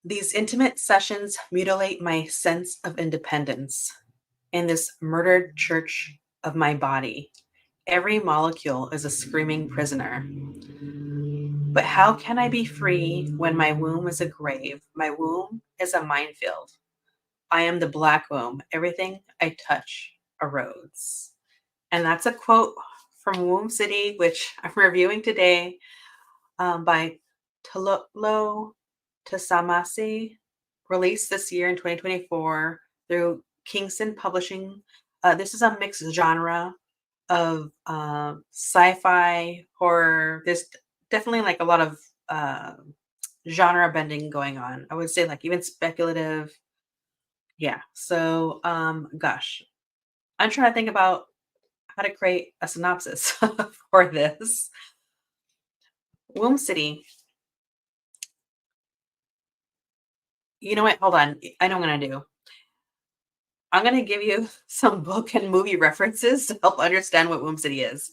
These intimate sessions mutilate my sense of independence in this murdered church of my body. Every molecule is a screaming prisoner. But how can I be free when my womb is a grave? My womb is a minefield. I am the black womb. Everything I touch erodes. And that's a quote from Womb City, which I'm reviewing today, by Tlotlo to Tsamaase, released this year in 2024 through Kingston Publishing. This is a mixed genre of sci-fi, horror. There's definitely like a lot of genre bending going on. I would say like even speculative. Yeah. So gosh, I'm trying to think about how to create a synopsis for this. Womb City. You know what? Hold on. I know what I'm gonna do. I'm gonna give you some book and movie references to help understand what Womb City is.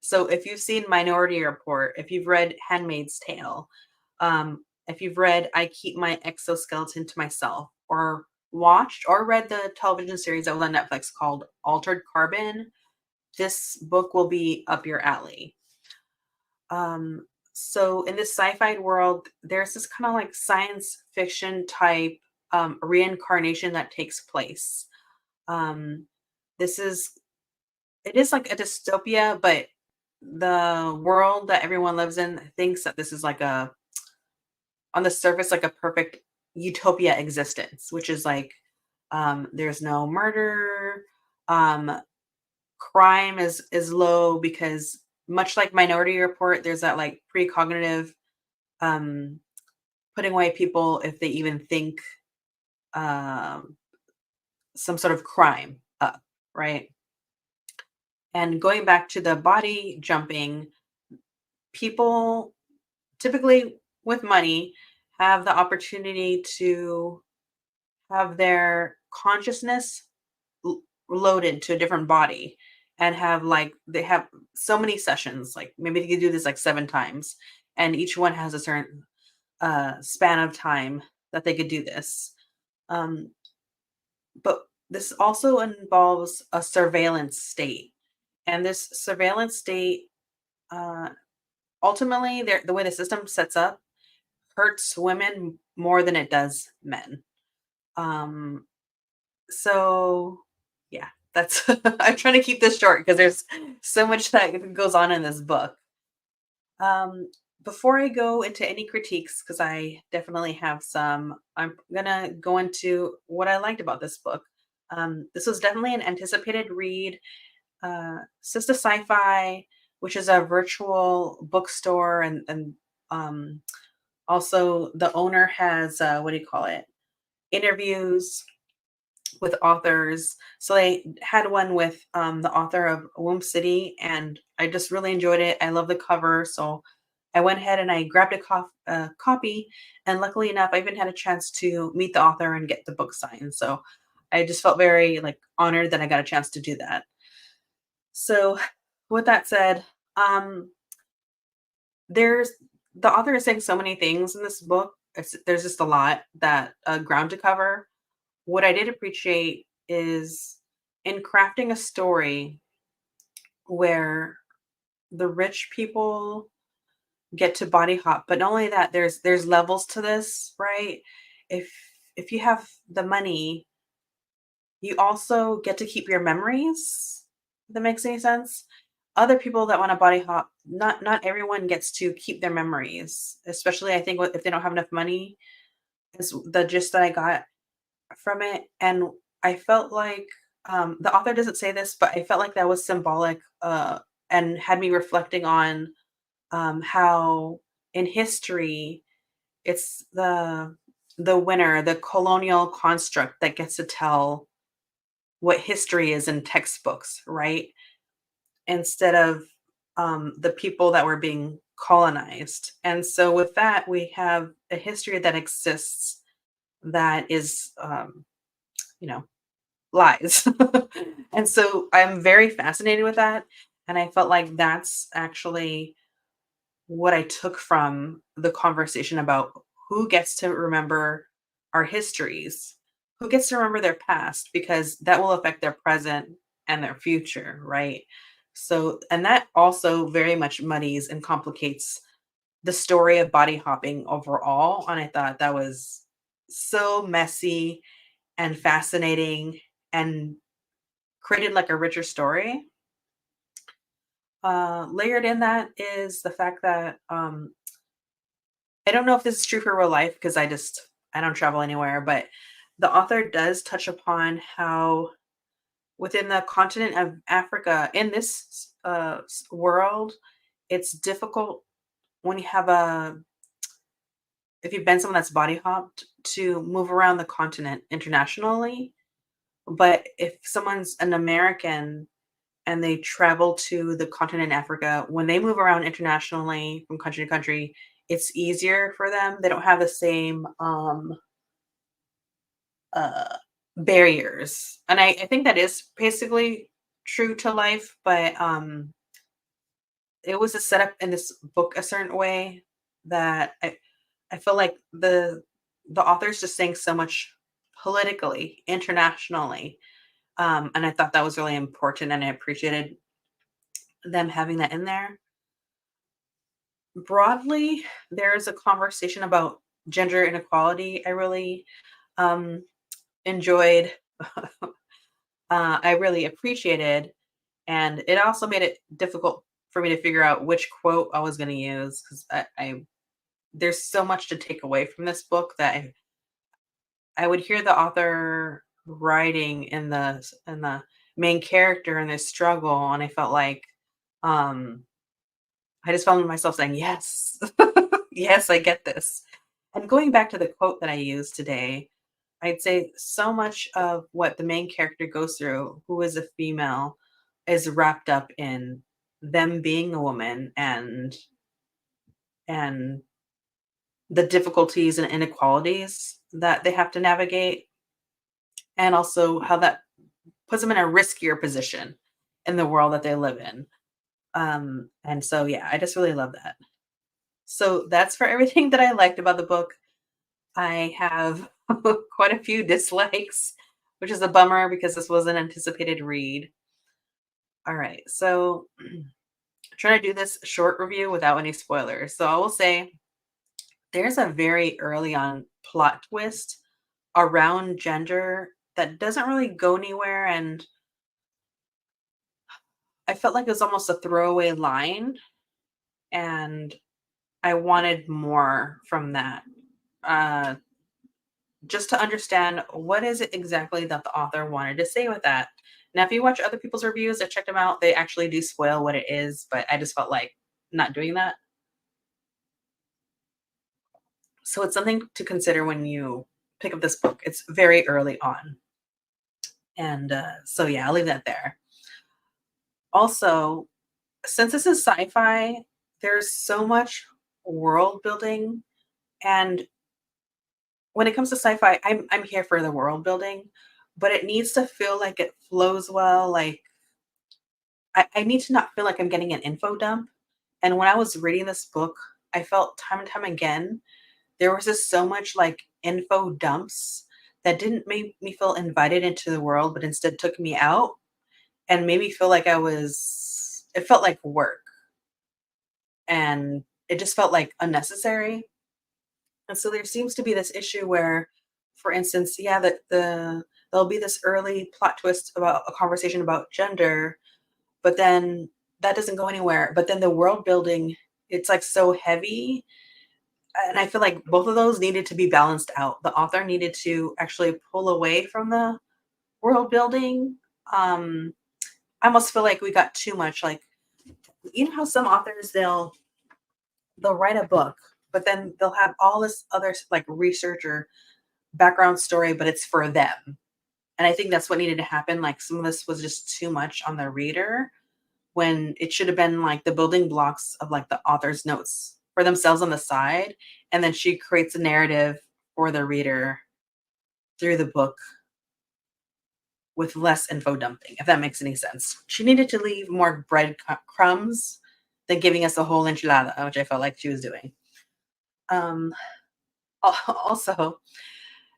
So if you've seen Minority Report, if you've read Handmaid's Tale, if you've read I Keep My Exoskeleton to Myself, or watched or read the television series that was on Netflix called Altered Carbon, this book will be up your alley. So in this sci-fi world, there's this kind of like science fiction type reincarnation that takes place. Um, this is it is like a dystopia, but the world that everyone lives in thinks that this is like a on the surface like a perfect utopia existence, which is like there's no murder, um, crime is low because much like Minority Report, there's that like precognitive um putting away people if they even think um some sort of crime up, right? And going back to the body jumping, people typically with money have the opportunity to have their consciousness loaded to a different body and have like they have so many sessions, like maybe they could do this like 7 times, and each one has a certain span of time that they could do this. um, but this also involves a surveillance state, and this surveillance state, uh, ultimately the way the system sets up hurts women more than it does men. Um, so yeah, that's I'm trying to keep this short because there's so much that goes on in this book. Um, before I go into any critiques, because I definitely have some, I'm gonna go into what I liked about this book. This was definitely an anticipated read. Sistah Sci-Fi, which is a virtual bookstore, and um, also the owner has what do you call it? Interviews with authors. So they had one with the author of Womb City, and I just really enjoyed it. I love the cover, so I went ahead and I grabbed a copy. And luckily enough, I even had a chance to meet the author and get the book signed. So I just felt very like honored that I got a chance to do that. So with that said, um, there's the author is saying so many things in this book. There's just a lot that ground to cover. What I did appreciate is in crafting a story where the rich people get to body hop, but not only that, there's levels to this, right? If if you have the money, you also get to keep your memories. If that makes any sense. Other people that want to body hop, not everyone gets to keep their memories, especially I think if they don't have enough money. Is the gist that I got from it. And I felt like the author doesn't say this, but I felt like that was symbolic, and had me reflecting on how in history it's the winner, the colonial construct that gets to tell what history is in textbooks, right? Instead of the people that were being colonized. And so with that, we have a history that exists that is, you know, lies. And so I'm very fascinated with that. And I felt like that's actually what I took from the conversation about who gets to remember our histories. Who gets to remember their past? Because that will affect their present and their future, right? So, and that also very much muddies and complicates the story of body hopping overall. And I thought that was so messy and fascinating and created like a richer story. Layered in that is the fact that I don't know if this is true for real life because I don't travel anywhere, but the author does touch upon how within the continent of Africa in this world, it's difficult when you have a if you've been someone that's body hopped to move around the continent internationally. But if someone's an American and they travel to the continent in Africa, when they move around internationally from country to country, it's easier for them. They don't have the same uh, barriers. And I think that is basically true to life, but it was a setup in this book a certain way that I feel like the author's just saying so much politically, internationally. And I thought that was really important and I appreciated them having that in there. Broadly, there's a conversation about gender inequality I really um, enjoyed. I really appreciated, and it also made it difficult for me to figure out which quote I was going to use because I there's so much to take away from this book that I would hear the author writing in the main character in this struggle, and I felt like um, I just found myself saying, "Yes, yes, I get this." And going back to the quote that I used today, I'd say so much of what the main character goes through, who is a female, is wrapped up in them being a woman and the difficulties and inequalities that they have to navigate, and also how that puts them in a riskier position in the world that they live in. And so yeah, I just really love that. So that's for everything that I liked about the book. I have quite a few dislikes, which is a bummer because this was an anticipated read. All right, so trying to do this short review without any spoilers. So I will say there's a very early on plot twist around gender that doesn't really go anywhere, and I felt like it was almost a throwaway line, and I wanted more from that. Uh, just to understand what is it exactly that the author wanted to say with that. Now, if you watch other people's reviews, I checked them out. They actually do spoil what it is, but I just felt like not doing that. So it's something to consider when you pick up this book. It's very early on. And so, yeah, I'll leave that there. Also, since this is sci fi, there's so much world building. And when it comes to sci fi, I'm here for the world building, but it needs to feel like it flows well. Like, I need to not feel like I'm getting an info dump. And when I was reading this book, I felt time and time again, there was just so much like info dumps that didn't make me feel invited into the world, but instead took me out and made me feel like it felt like work and it just felt like unnecessary. And so there seems to be this issue where, for instance, yeah, that there'll be this early plot twist about a conversation about gender, but then that doesn't go anywhere. But then the world building, it's like so heavy. And I feel like both of those needed to be balanced out. The author needed to actually pull away from the world building. Um, I almost feel like we got too much. Like, you know how some authors they'll write a book, but then they'll have all this other like research or background story, but it's for them. And I think that's what needed to happen. Like some of this was just too much on the reader when it should have been like the building blocks of like the author's notes for themselves on the side. And then she creates a narrative for the reader through the book with less info dumping, if that makes any sense. She needed to leave more breadcrumbs than giving us a whole enchilada, which I felt like she was doing. Um, also,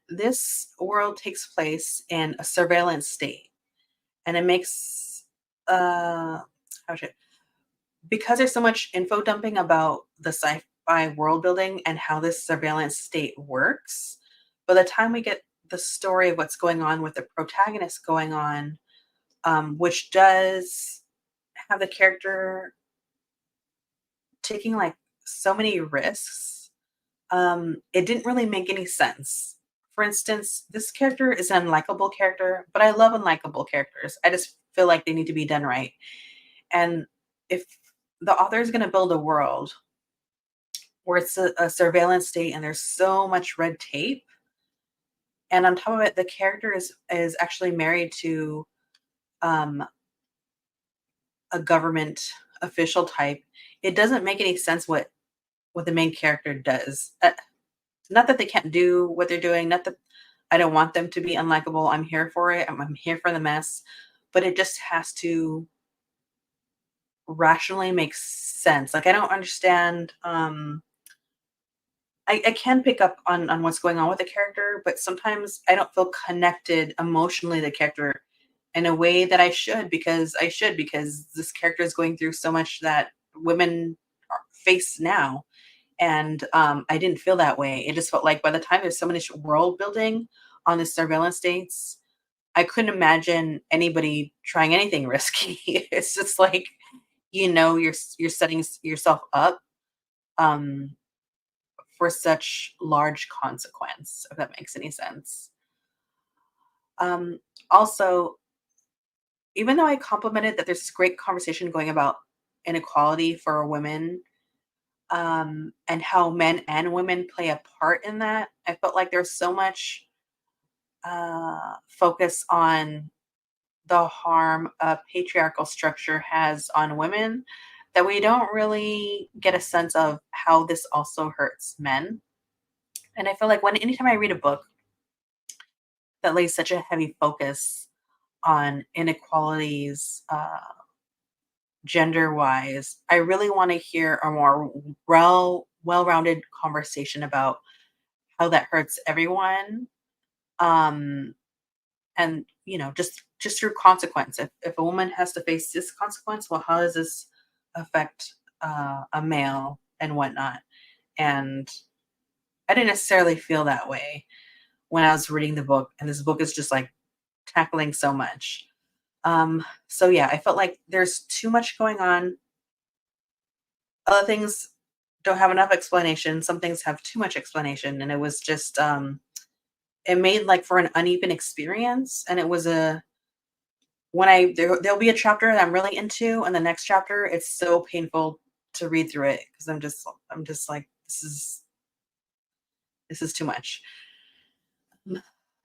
this world takes place in a surveillance state, and it makes how should because there's so much info dumping about the sci-fi world building and how this surveillance state works. By the time we get the story of what's going on with the protagonist going on, which does have the character taking like so many risks, it didn't really make any sense. For instance, this character is an unlikable character, but I love unlikable characters. I just feel like they need to be done right. And if the author is going to build a world where it's a surveillance state and there's so much red tape, and on top of it, the character is actually married to um, a government official type, it doesn't make any sense what the main character does. Not that they can't do what they're doing, not that I don't want them to be unlikable. I'm here for it. I'm here for the mess, but it just has to rationally make sense. Like I don't understand. I can pick up on what's going on with the character, but sometimes I don't feel connected emotionally to the character in a way that I should because this character is going through so much that women face now. And I didn't feel that way. It just felt like by the time there's so much world building on the surveillance states, I couldn't imagine anybody trying anything risky. It's just like, you're setting yourself up um, for such large consequence, if that makes any sense. Um, Also, even though I complimented that there's this great conversation going about inequality for women, and how men and women play a part in that, I felt like there's so much focus on the harm a patriarchal structure has on women that we don't really get a sense of how this also hurts men. And I feel like anytime I read a book that lays such a heavy focus on inequalities, gender wise, I really want to hear a more well-rounded conversation about how that hurts everyone. Um, and just through consequence. If a woman has to face this consequence, well, how does this affect a male and whatnot? And I didn't necessarily feel that way when I was reading the book, and this book is just like tackling so much. So yeah, I felt like there's too much going on. Other things don't have enough explanation. Some things have too much explanation, and it was just it made like for an uneven experience. And it was a when there'll be a chapter that I'm really into, and the next chapter it's so painful to read through it because I'm just like this is too much.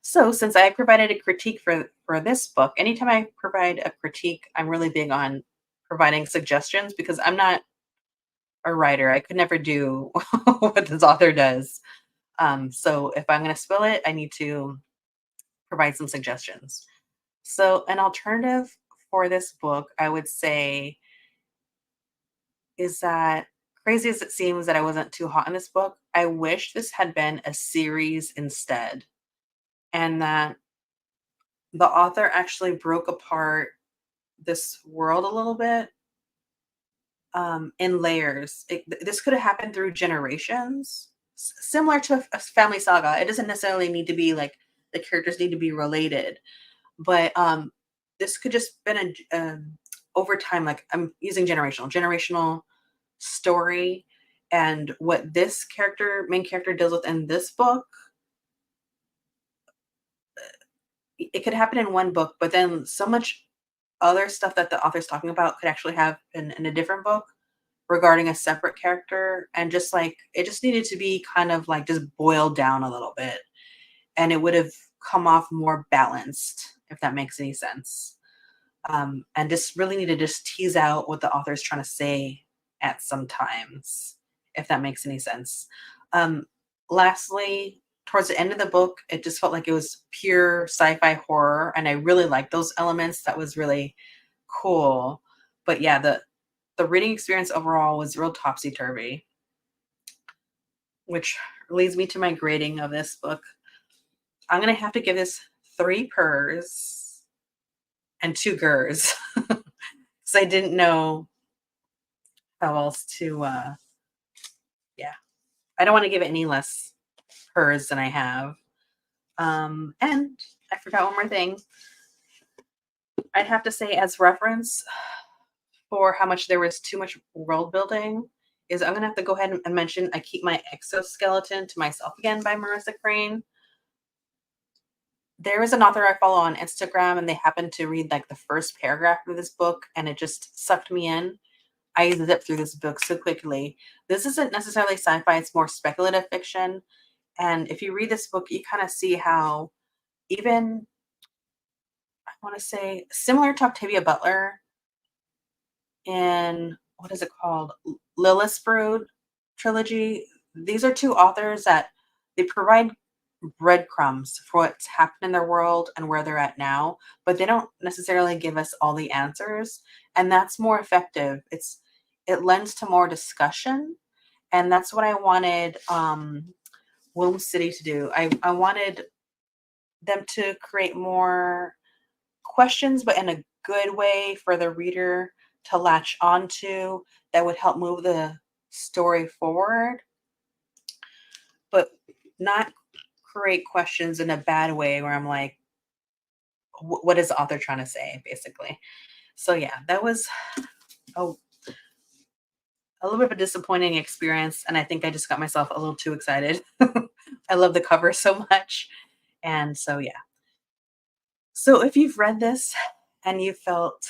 So since I provided a critique for this book, anytime I provide a critique, I'm really big on providing suggestions because I'm not a writer. I could never do what this author does. So if I'm going to spill it, I need to provide some suggestions. So an alternative for this book, I would say, is that crazy as it seems that I wasn't too hot in this book, I wish this had been a series instead, and that the author actually broke apart this world a little bit in layers. This could have happened through generations, similar to a family saga. It doesn't necessarily need to be like the characters need to be related, but this could just been over time. Like I'm using generational story, and what this main character deals with in this book, it could happen in one book, but then so much other stuff that the author's talking about could actually have in a different book regarding a separate character. And just like it just needed to be kind of like just boiled down a little bit, and it would have come off more balanced, if that makes any sense. And just really need to just tease out what the author is trying to say at some times, if that makes any sense. Um, Lastly, towards the end of the book, it just felt like it was pure sci-fi horror, and I really liked those elements. That was really cool. But yeah, the reading experience overall was real topsy turvy, which leads me to my grading of this book. I'm going to have to give this 3 purrs and 2 gurs because I didn't know how else to, yeah. I don't want to give it any less purrs than I have. And I forgot one more thing. I'd have to say as reference for how much there was too much world building is I'm going to have to go ahead and mention I Keep My Exoskeleton to Myself Again by Marissa Crane. There is an author I follow on Instagram, and they happened to read like the first paragraph of this book, and it just sucked me in. I zipped through this book so quickly. This isn't necessarily sci-fi, it's more speculative fiction. And if you read this book, you kind of see how even, I want to say, similar to Octavia Butler in, what is it called? Lilith's Brood trilogy. These are 2 authors that they provide breadcrumbs for what's happened in their world and where they're at now, but they don't necessarily give us all the answers. And that's more effective. It lends to more discussion. And that's what I wanted Womb City to do. I wanted them to create more questions, but in a good way for the reader to latch onto that would help move the story forward, but not create questions in a bad way where I'm like, what is the author trying to say, basically? So yeah, that was a little bit of a disappointing experience, and I think I just got myself a little too excited. I love the cover so much, and so yeah. So if you've read this and you felt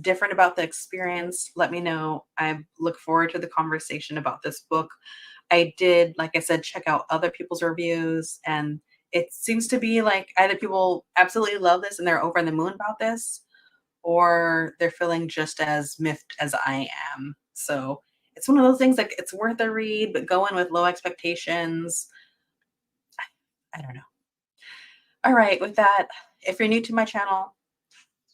different about the experience, let me know. I look forward to the conversation about this book. I did, like I said, check out other people's reviews, and it seems to be like either people absolutely love this and they're over the moon about this, or they're feeling just as miffed as I am. So it's one of those things like it's worth a read, but go in with low expectations. I don't know. All right, with that, if you're new to my channel,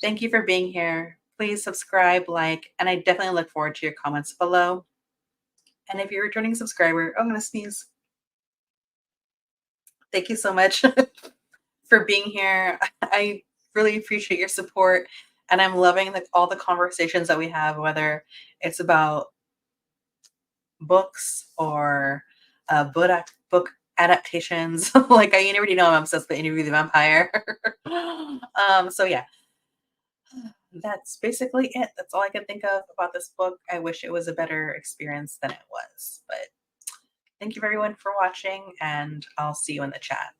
thank you for being here. Please subscribe, like, and I definitely look forward to your comments below. And if you're a returning subscriber, I'm going to sneeze. Thank you so much for being here. I really appreciate your support, and I'm loving all the conversations that we have, whether it's about books or book adaptations. Like I already know I'm obsessed with Interview with the Vampire. So yeah, that's basically it. That's all I can think of about this book. I wish it was a better experience than it was, but thank you everyone for watching, and I'll see you in the chat.